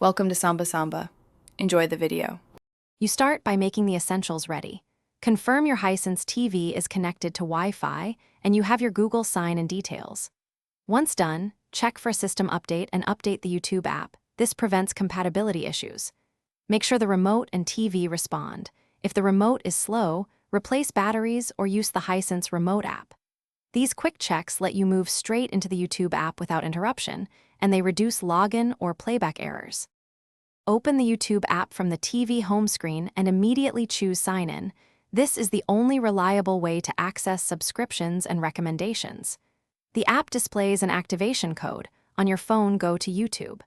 Welcome to Samba Samba. Enjoy the video. You start by making the essentials ready. Confirm your Hisense TV is connected to Wi-Fi and you have your Google sign and details. Once done, check for a system update and update the YouTube app. This prevents compatibility issues. Make sure the remote and TV respond. If the remote is slow, replace batteries or use the Hisense remote app. These quick checks let you move straight into the YouTube app without interruption, and they reduce login or playback errors. Open the YouTube app from the TV home screen and immediately choose Sign In. This is the only reliable way to access subscriptions and recommendations. The app displays an activation code. On your phone, go to YouTube.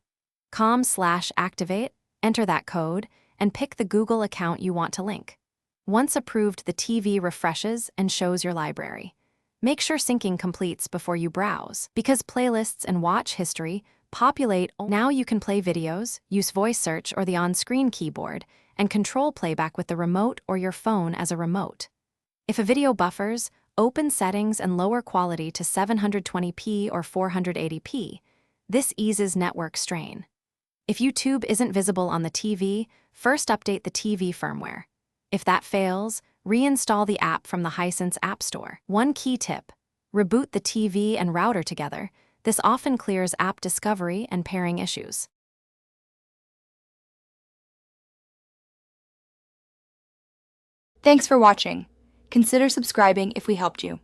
com/activate, enter that code, and pick the Google account you want to link. Once approved, the TV refreshes and shows your library. Make sure syncing completes before you browse, because playlists and watch history populate. Now you can play videos, use voice search or the on-screen keyboard, and control playback with the remote or your phone as a remote. If a video buffers, open settings and lower quality to 720p or 480p. This eases network strain. If YouTube isn't visible on the TV, first update the TV firmware. If that fails, reinstall the app from the Hisense App Store. One key tip: reboot the TV and router together. This often clears app discovery and pairing issues. Thanks for watching. Consider subscribing if we helped you.